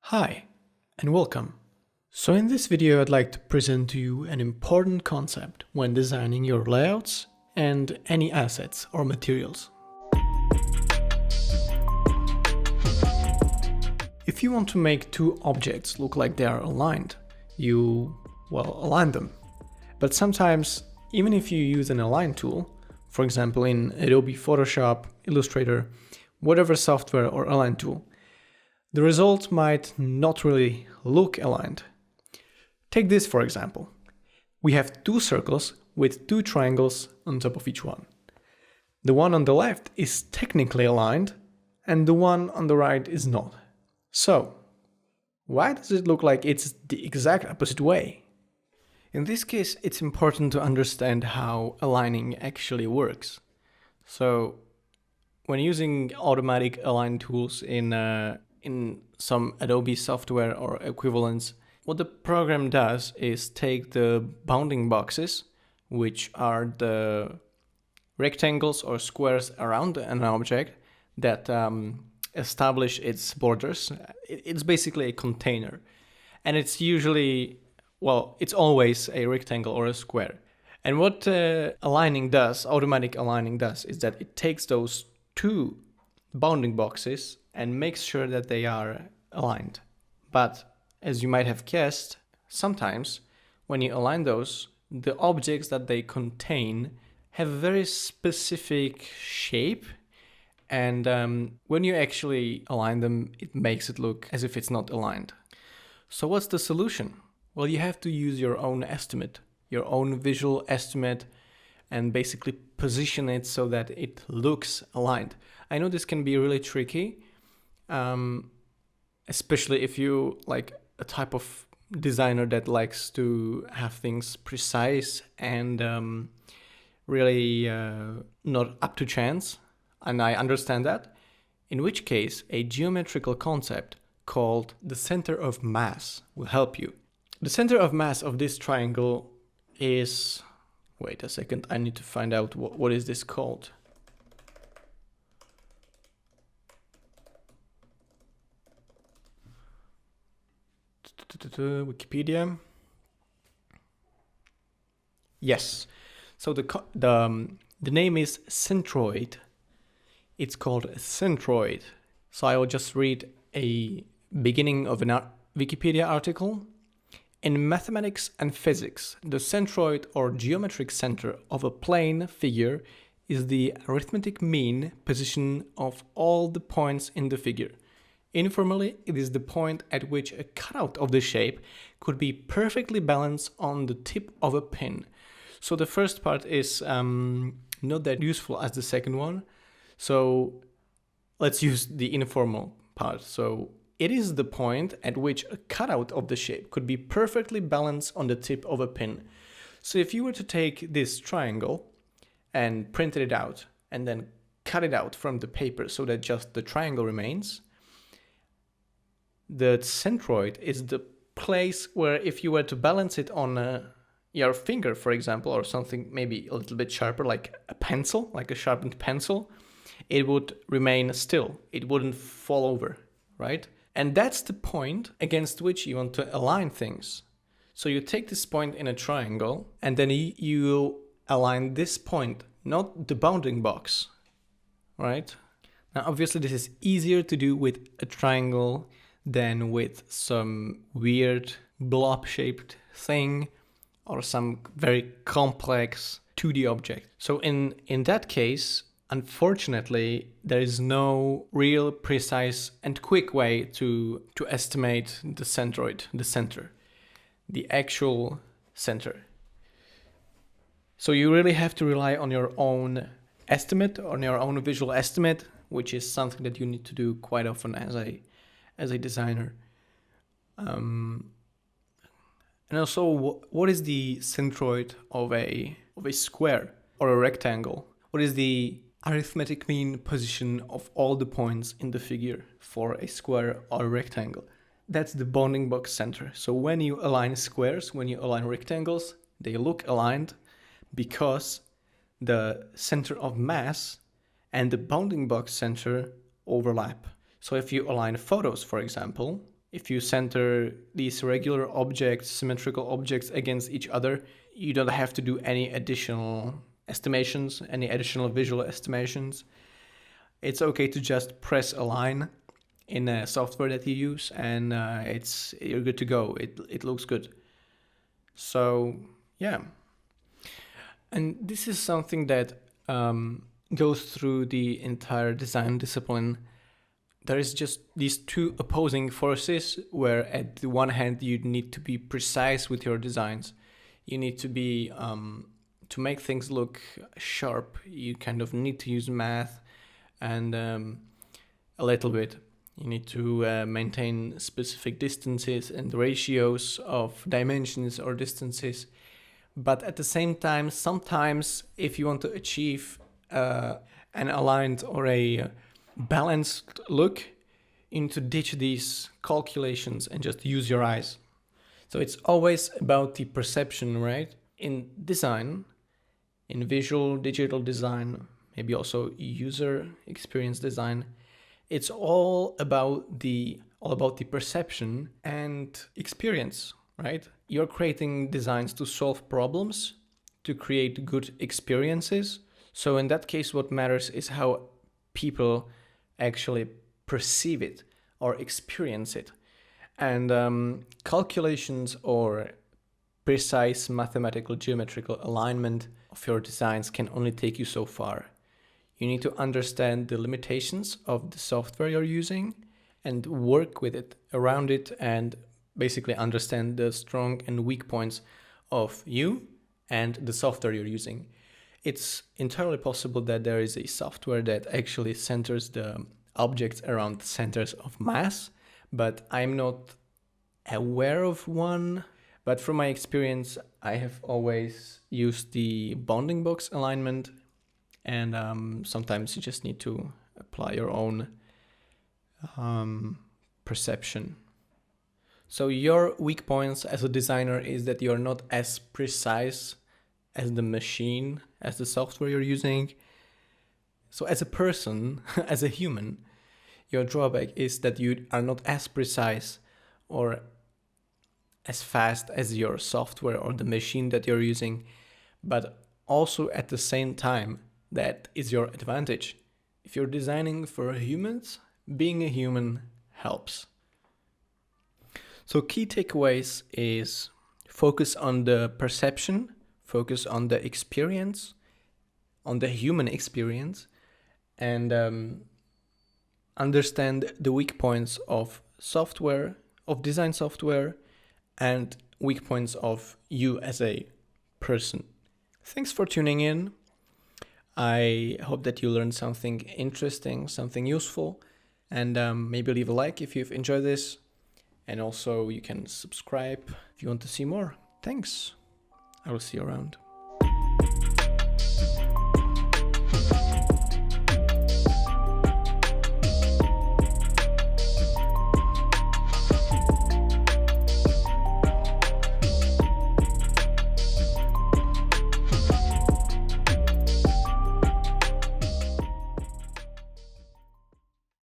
Hi, and welcome. So in this video I'd like to present to you an important concept when designing your layouts and any assets or materials. If you want to make two objects look like they are aligned, you, align them. But sometimes, even if you use an align tool, for example in Adobe Photoshop, Illustrator, whatever software or align tool, the result might not really look aligned. Take this for example. We have two circles with two triangles on top of each one. The one on the left is technically aligned and the one on the right is not. So, why does it look like it's the exact opposite way? In this case, it's important to understand how aligning actually works. So, when using automatic align tools in some Adobe software or equivalents, what the program does is take the bounding boxes, which are the rectangles or squares around an object that establish its borders. It's basically a container. And it's usually, it's always a rectangle or a square. And what aligning does, automatic aligning does, is that it takes those two bounding boxes and makes sure that they are aligned. But as you might have guessed, sometimes when you align those, the objects that they contain have a very specific shape, and when you actually align them, it makes it look as if it's not aligned. So what's the solution? Well, you have to use your own estimate, your own visual estimate, and basically position it so that it looks aligned. I know this can be really tricky, especially if you like a type of designer that likes to have things precise and really not up to chance, and I understand that, in which case a geometrical concept called the center of mass will help you. The center of mass of this triangle is, wait a second, I need to find out what is this called. Wikipedia. Yes, so the name is Centroid. It's called Centroid. So I will just read a beginning of an Wikipedia article. In mathematics and physics, the centroid or geometric center of a plane figure is the arithmetic mean position of all the points in the figure. Informally, it is the point at which a cutout of the shape could be perfectly balanced on the tip of a pin. So the first part is not that useful as the second one. So let's use the informal part. So it is the point at which a cutout of the shape could be perfectly balanced on the tip of a pin. So if you were to take this triangle and print it out and then cut it out from the paper so that just the triangle remains, the centroid is the place where if you were to balance it on your finger, for example, or something maybe a little bit sharper, like a pencil, like a sharpened pencil, it would remain still. It wouldn't fall over, right? And that's the point against which you want to align things. So you take this point in a triangle and then you align this point, not the bounding box, right? Now, obviously this is easier to do with a triangle than with some weird blob-shaped thing or some very complex 2D object. So in that case, unfortunately, there is no real precise and quick way to estimate the centroid, the center, the actual center. So you really have to rely on your own estimate, on your own visual estimate, which is something that you need to do quite often as a designer. And also, what is the centroid of a square or a rectangle? What is the arithmetic mean position of all the points in the figure for a square or a rectangle? That's the bounding box center. So when you align squares, when you align rectangles, they look aligned because the center of mass and the bounding box center overlap. So if you align photos, for example, If you center these regular objects, symmetrical objects against each other, you don't have to do any additional estimations, any additional visual estimations. It's okay to just press align in a software that you use, and you're good to go. It looks good. So yeah, and this is something that goes through the entire design discipline. There is just these two opposing forces where at the one hand you need to be precise with your designs. You need to be, to make things look sharp, you kind of need to use math and a little bit. You need to maintain specific distances and ratios of dimensions or distances. But at the same time, sometimes if you want to achieve an aligned or a balanced look, you need to ditch these calculations and just use your eyes. So it's always about the perception, right? In design, in visual digital design, maybe also user experience design, it's all about the perception and experience, right? You're creating designs to solve problems, to create good experiences. So in that case, what matters is how people actually perceive it or experience it. And calculations or precise mathematical geometrical alignment of your designs can only take you so far. You need to understand the limitations of the software you're using and work with it, around it, and basically understand the strong and weak points of you and the software you're using. It's entirely possible that there is a software that actually centers the objects around centers of mass, but I'm not aware of one. But from my experience, I have always used the bounding box alignment, and sometimes you just need to apply your own perception. So your weak points as a designer is that you're not as precise as the machine, as the software you're using. So as a person, as a human, your drawback is that you are not as precise or as fast as your software or the machine that you're using, but also at the same time, that is your advantage. If you're designing for humans, being a human helps. So key takeaways is focus on the perception, focus on the experience, on the human experience, and understand the weak points of software, of design software, and weak points of you as a person. Thanks for tuning in. I hope that you learned something interesting, something useful, and maybe leave a like if you've enjoyed this. And also you can subscribe if you want to see more. Thanks. I will see you around.